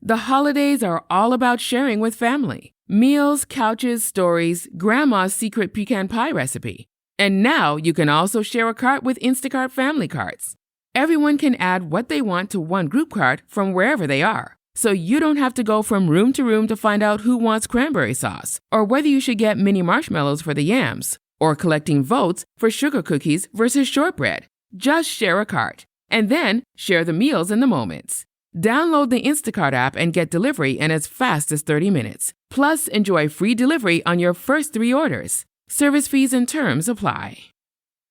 The holidays are all about sharing with family. Meals, couches, stories, Grandma's secret pecan pie recipe. And now you can also share a cart with Instacart Family Carts. Everyone can add what they want to one group cart from wherever they are. So you don't have to go from room to room to find out who wants cranberry sauce, or whether you should get mini marshmallows for the yams, or collecting votes for sugar cookies versus shortbread. Just share a cart, and then share the meals and the moments. Download the Instacart app and get delivery in as fast as 30 minutes. Plus, enjoy free delivery on your first 3 orders. Service fees and terms apply.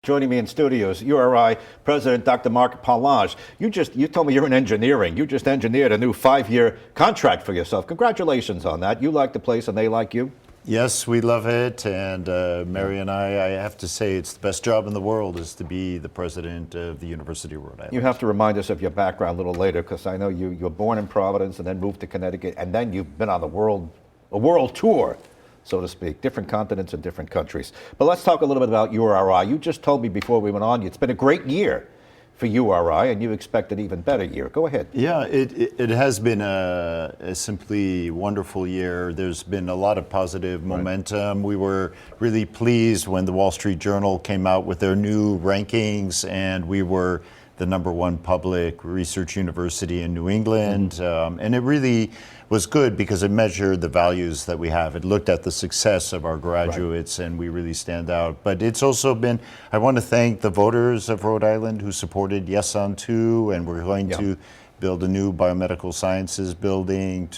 Joining me in studios, URI President Dr. Marc Parlange. You told me you're in engineering. You just engineered a new 5-year contract for yourself. Congratulations on that. You like the place and they like you. Yes, we love it, and Mary and I have to say it's the best job in the world is to be the president of the University of Rhode Island. You have to remind us of your background a little later, because I know you were born in Providence and then moved to Connecticut, and then you've been on a world tour, so to speak, different continents and different countries. But let's talk a little bit about URI. You just told me before we went on, it's been a great year for URI, and you expect an even better year. Go ahead. Yeah, it has been a simply wonderful year. There's been a lot of positive momentum. Right. We were really pleased when the Wall Street Journal came out with their new rankings, and we were the #1 public research university in New England. And it really was good because it measured the values that we have. It looked at the success of our graduates, and we really stand out. But it's also been, I want to thank the voters of Rhode Island who supported Yes on 2, and we're going to build a new biomedical sciences building.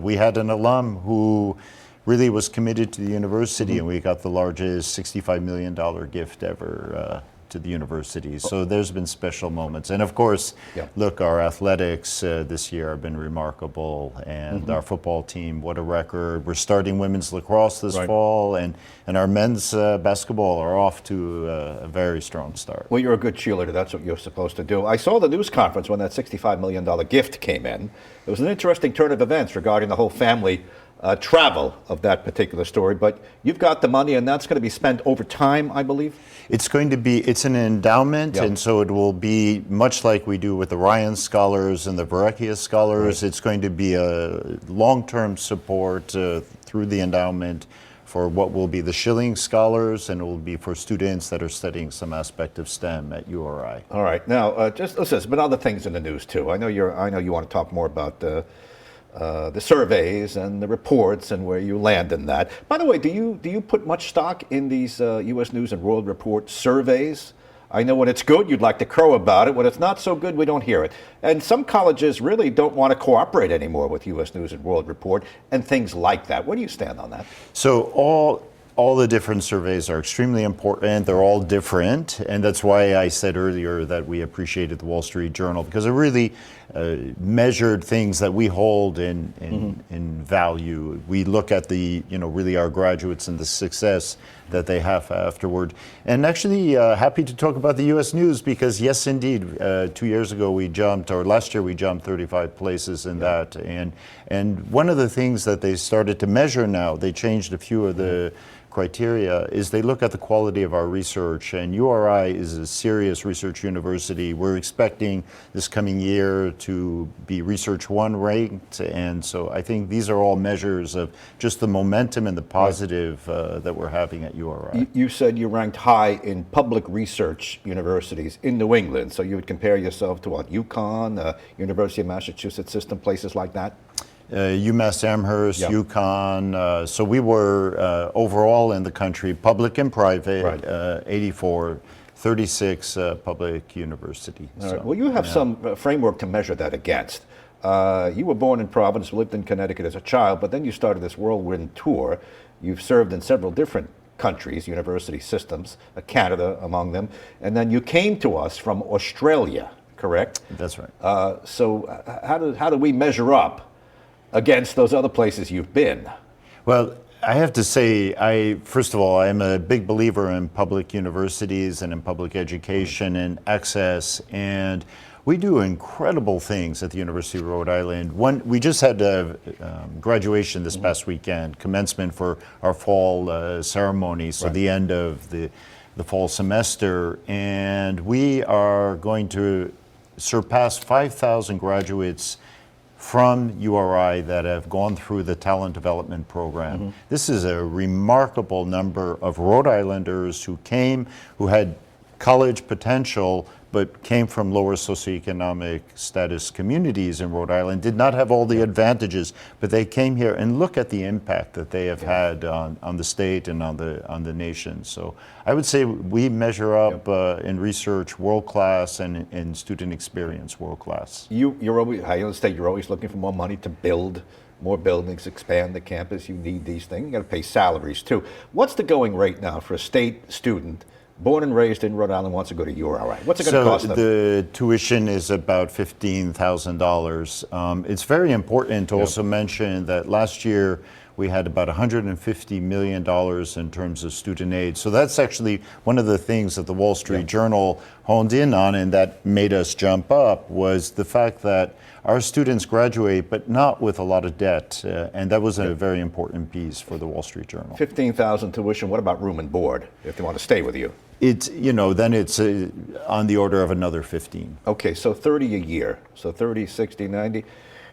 We had an alum who really was committed to the university, and we got the largest $65 million gift ever to the university. So there's been special moments. And of course, look, our athletics this year have been remarkable, and our football team, what a record. We're starting women's lacrosse this fall, and our men's basketball are off to a very strong start. Well, you're a good cheerleader. That's what you're supposed to do. I saw the news conference when that $65 million gift came in. It was an interesting turn of events regarding the whole family travel of that particular story, but you've got the money, and that's going to be spent over time, I believe? It's an endowment, and so it will be much like we do with the Ryan Scholars and the Verrecchia Scholars. It's going to be a long-term support through the endowment for what will be the Schilling Scholars, and it will be for students that are studying some aspect of STEM at URI. All right. Now, just listen, there's been other things in the news, too. I know you want to talk more about the surveys and the reports and where you land in that. By the way, do you put much stock in these U.S. News and World Report surveys? I know when it's good, you'd like to crow about it. When it's not so good, we don't hear it. And some colleges really don't want to cooperate anymore with U.S. News and World Report and things like that. Where do you stand on that? So all the different surveys are extremely important. They're all different, and that's why I said earlier that we appreciated the Wall Street Journal, because it really measured things that we hold in value. We look at really our graduates and the success that they have afterward. And actually happy to talk about the U.S. News, because yes, indeed, 2 years ago last year we jumped 35 places in that. And one of the things that they started to measure now, they changed a few of the criteria, is they look at the quality of our research, and URI is a serious research university. We're expecting this coming year to be Research 1 ranked, and so I think these are all measures of just the momentum and the positive that we're having at URI. You said you ranked high in public research universities in New England, so you would compare yourself to what, UConn, University of Massachusetts System, places like that? UMass Amherst, UConn. So we were overall in the country, public and private, 84, 36 public universities. All right. Well, you have some framework to measure that against. You were born in Providence, lived in Connecticut as a child, but then you started this whirlwind tour. You've served in several different countries, university systems, Canada among them, and then you came to us from Australia, correct? That's right. So how do we measure up against those other places you've been? Well, I have to say, first of all, I'm a big believer in public universities and in public education and access, and we do incredible things at the University of Rhode Island. We just had a graduation this past weekend, commencement for our fall ceremony, so the end of the fall semester, and we are going to surpass 5,000 graduates from URI that have gone through the talent development program. Mm-hmm. This is a remarkable number of Rhode Islanders who came, who had college potential, but came from lower socioeconomic status communities in Rhode Island, did not have all the advantages, but they came here, and look at the impact that they have had on the state and on the nation. So I would say we measure up in research world class, and in student experience world class. You're always, I understand you're always looking for more money to build more buildings, expand the campus. You need these things. You got to pay salaries too. What's the going rate now for a state student born and raised in Rhode Island wants to go to URI? What's it going to cost them? The tuition is about $15,000. It's very important to also mention that last year we had about $150 million in terms of student aid. So that's actually one of the things that the Wall Street Journal honed in on, and that made us jump up, was the fact that our students graduate, but not with a lot of debt. And that was a very important piece for the Wall Street Journal. $15,000 tuition. What about room and board if they want to stay with you? It's, then it's on the order of another 15. Okay, so 30 a year. So 30, 60, 90.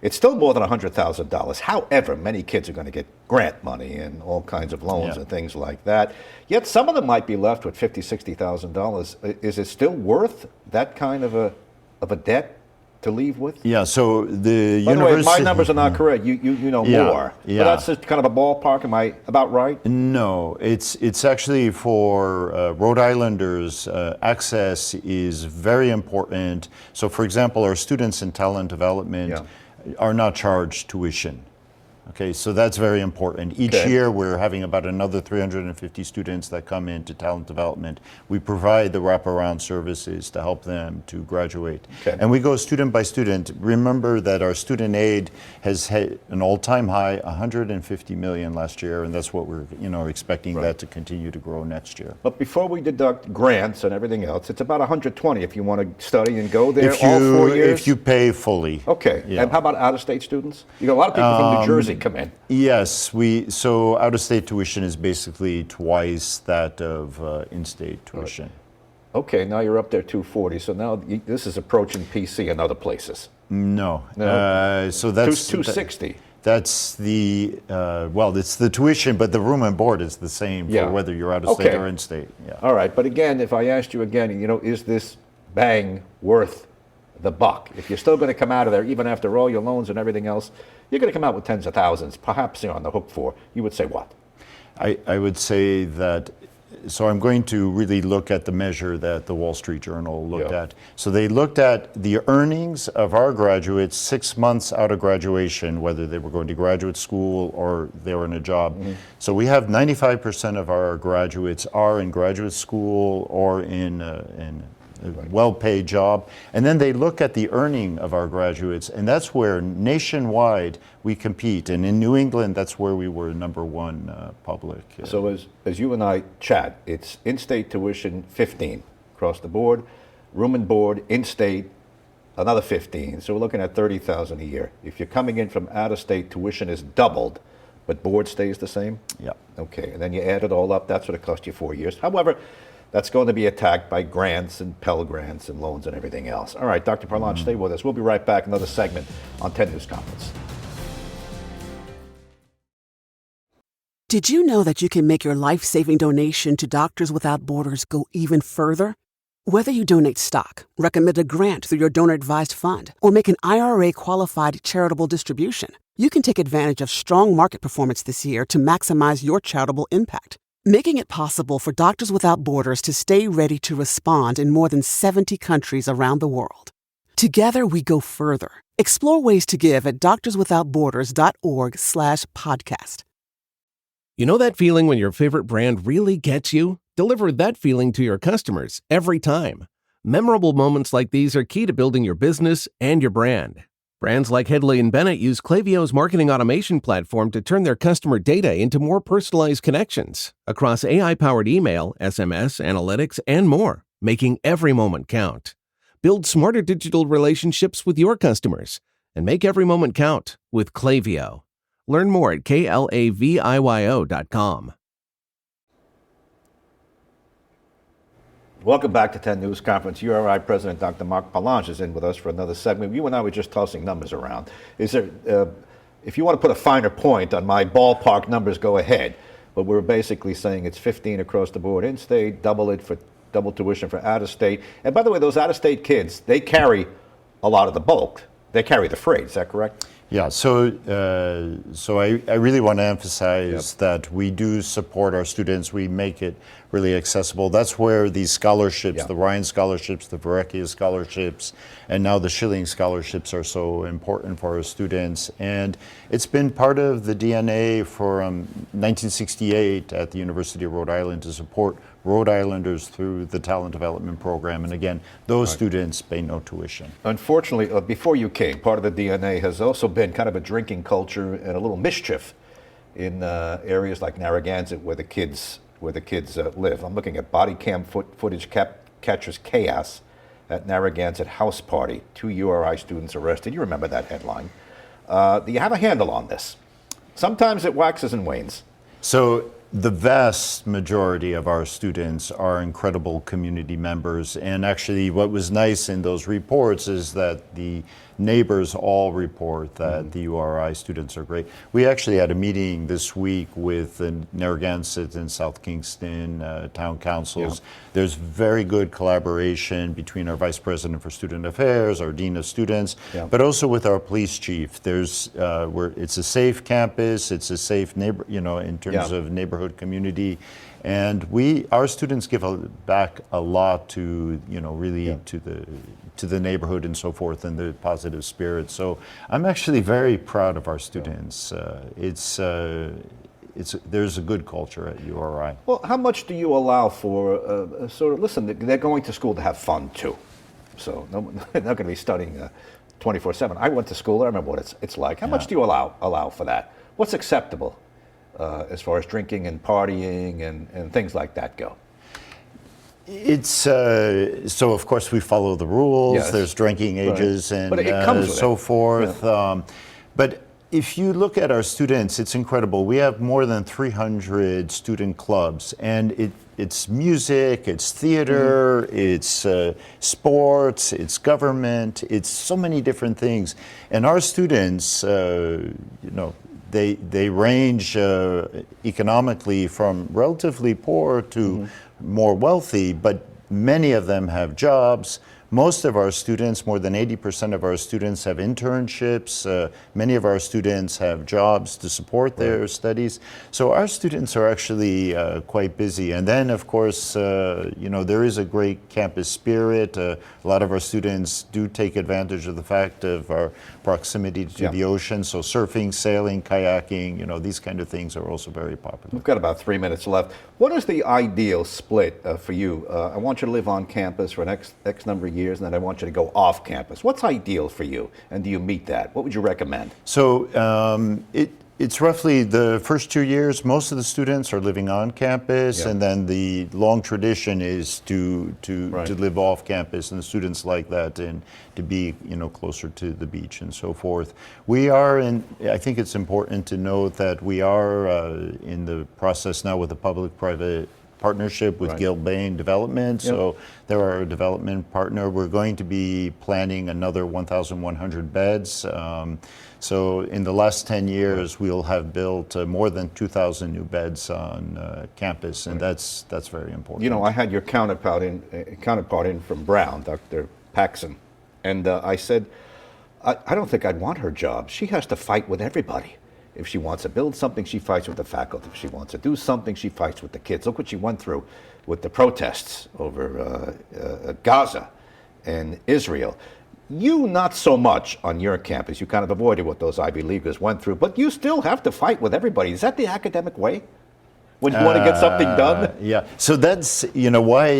It's still more than $100,000. However, many kids are going to get grant money and all kinds of loans and things like that. Yet some of them might be left with $50,000, $60,000. Is it still worth that kind of a debt to leave with? Yeah, so the By university... the way, my numbers are not correct. You know more. Yeah. But that's just kind of a ballpark. Am I about right? No, it's actually for Rhode Islanders, access is very important. So for example, our students in talent development are not charged tuition. Okay, so that's very important. Each year we're having about another 350 students that come into talent development. We provide the wraparound services to help them to graduate. And we go student by student. Remember that our student aid has hit an all-time high, $150 million last year, and that's what we're expecting that to continue to grow next year. But before we deduct grants and everything else, it's about $120 if you want to study and go there all 4 years? If you pay fully. Okay, and how about out-of-state students? You got a lot of people from New Jersey come in. Yes, so out-of-state tuition is basically twice that of in-state tuition. Okay, now you're up there 240. So now this is approaching PC in other places. No. So that's 260. That's the it's the tuition, but the room and board is the same for whether you're out-of-state or in-state. Yeah. All right, but again, if I asked you again, is this bang worth the buck? If you're still going to come out of there, even after all your loans and everything else, you're going to come out with tens of thousands, perhaps you're on the hook for. You would say what? I would say that, so I'm going to really look at the measure that the Wall Street Journal looked at. So they looked at the earnings of our graduates 6 months out of graduation, whether they were going to graduate school or they were in a job. So we have 95% of our graduates are in graduate school or in a well-paid job. And then they look at the earning of our graduates, and that's where nationwide we compete. And in New England, that's where we were number one public. So as you and I chat, it's in-state tuition 15 across the board, room and board, in-state another 15. So we're looking at $30,000 a year. If you're coming in from out-of-state, tuition is doubled, but board stays the same? Yeah. Okay, and then you add it all up, that's what it cost you 4 years. However, that's going to be attacked by grants and Pell Grants and loans and everything else. All right, Dr. Parlange, stay with us. We'll be right back, another segment on 10 News Conference. Did you know that you can make your life-saving donation to Doctors Without Borders go even further? Whether you donate stock, recommend a grant through your donor-advised fund, or make an IRA-qualified charitable distribution, you can take advantage of strong market performance this year to maximize your charitable impact. Making it possible for Doctors Without Borders to stay ready to respond in more than 70 countries around the world. Together, we go further. Explore ways to give at doctorswithoutborders.org/podcast. You know that feeling when your favorite brand really gets you? Deliver that feeling to your customers every time. Memorable moments like these are key to building your business and your brand. Brands like Hedley & Bennett use Klaviyo's marketing automation platform to turn their customer data into more personalized connections across AI-powered email, SMS, analytics, and more, making every moment count. Build smarter digital relationships with your customers and make every moment count with Klaviyo. Learn more at klaviyo.com. Welcome back to 10 News Conference. URI President Dr. Marc Parlange is in with us for another segment. You and I were just tossing numbers around. Is there, if you want to put a finer point on my ballpark numbers, go ahead. But we're basically saying it's 15 across the board in-state, double tuition for out-of-state. And by the way, those out-of-state kids, they carry a lot of the bulk. They carry the freight. Is that correct? Yeah, so I really want to emphasize that we do support our students. We make it really accessible. That's where these scholarships, the Ryan scholarships, the Varecchia scholarships, and now the Schilling scholarships are so important for our students. And it's been part of the DNA from 1968 at the University of Rhode Island to support Rhode Islanders through the talent development program. And again, those students pay no tuition. Unfortunately, before you came, part of the DNA has also been kind of a drinking culture and a little mischief in areas like Narragansett where the kids live. I'm looking at body cam footage catches chaos at Narragansett house party. 2 URI students arrested. You remember that headline. Do you have a handle on this? Sometimes it waxes and wanes. So the vast majority of our students are incredible community members, and actually what was nice in those reports is that the neighbors all report that the URI students are great. We actually had a meeting this week with the Narragansett and South Kingston town councils. There's very good collaboration between our Vice President for Student Affairs, our Dean of Students, but also with our police chief. There's it's a safe campus, it's a safe neighbor, in terms of neighborhood community. And our students give back a lot to, really to the neighborhood and so forth, and the positive spirit. So I'm actually very proud of our students. There's a good culture at URI. Well, how much do you allow for listen, they're going to school to have fun too. So they're not going to be studying 24/7. I went to school, I remember what it's like. How much do you allow for that? What's acceptable as far as drinking and partying and things like that go? It's so of course we follow the rules. Yes. There's drinking ages and but it comes with so forth. But if you look at our students, it's incredible. We have more than 300 student clubs, and it's music, it's theater, it's sports, it's government, it's so many different things. And our students, they range economically from relatively poor to more wealthy, but many of them have jobs. Most of our students, more than 80% of our students, have internships. Many of our students have jobs to support their studies. So our students are actually quite busy. And then, of course, there is a great campus spirit. A lot of our students do take advantage of the fact of our proximity to the ocean. So surfing, sailing, kayaking, these kind of things are also very popular. We've got about 3 minutes left. What is the ideal split for you? I want you to live on campus for an X number of years, and then I want you to go off campus. What's ideal for you, and do you meet that? What would you recommend? So it's roughly the first 2 years, most of the students are living on campus, and then the long tradition is to live off campus, and the students like that, and to be closer to the beach and so forth. We are I think it's important to note that we are in the process now with a public-private partnership with Gilbane Development. So they're our development partner. We're going to be planning another 1,100 beds. So in the last 10 years, we'll have built more than 2,000 new beds on campus, and that's very important. I had your counterpart in from Brown, Dr. Paxson, and I said, I don't think I'd want her job. She has to fight with everybody. If she wants to build something, she fights with the faculty. If she wants to do something, she fights with the kids. Look what she went through with the protests over Gaza and Israel. You, not so much on your campus. You kind of avoided what those Ivy Leaguers went through, but you still have to fight with everybody. Is that the academic way? When you want to get something done? Yeah, so that's why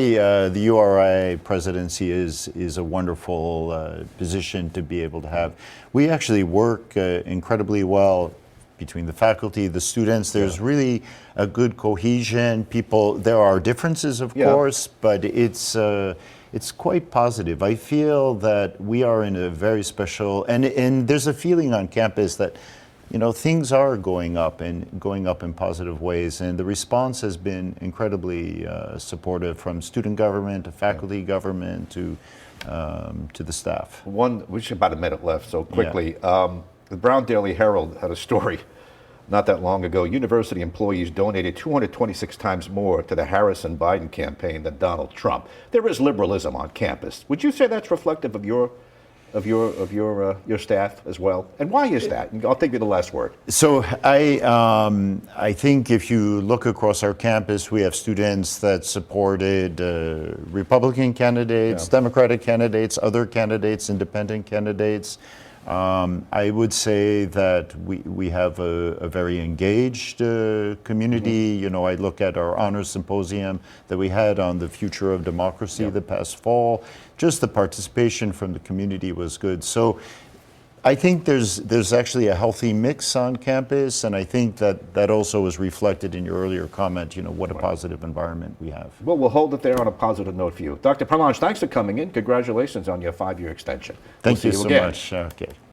the URI presidency is a wonderful position to be able to have. We actually work incredibly well between the faculty, the students. There's really a good cohesion. There are differences, of course, but it's quite positive. I feel that we are in a very special, and there's a feeling on campus that things are going up and going up in positive ways, and the response has been incredibly supportive from student government to faculty government to the staff. We should about a minute left, so quickly. The Brown Daily Herald had a story not that long ago. University employees donated 226 times more to the Harris and Biden campaign than Donald Trump. There is liberalism on campus. Would you say that's reflective of your staff as well? And why is that? And I'll give you the last word. So I think if you look across our campus, we have students that supported Republican candidates, Democratic candidates, other candidates, independent candidates. I would say that we have a very engaged community. I look at our honors symposium that we had on the future of democracy the past fall. Just the participation from the community was good. So I think there's actually a healthy mix on campus, and I think that also was reflected in your earlier comment, what a positive environment we have. Well, we'll hold it there on a positive note for you. Dr. Parlange, thanks for coming in. Congratulations on your 5-year extension. Thank you We'll see so again. much. Okay.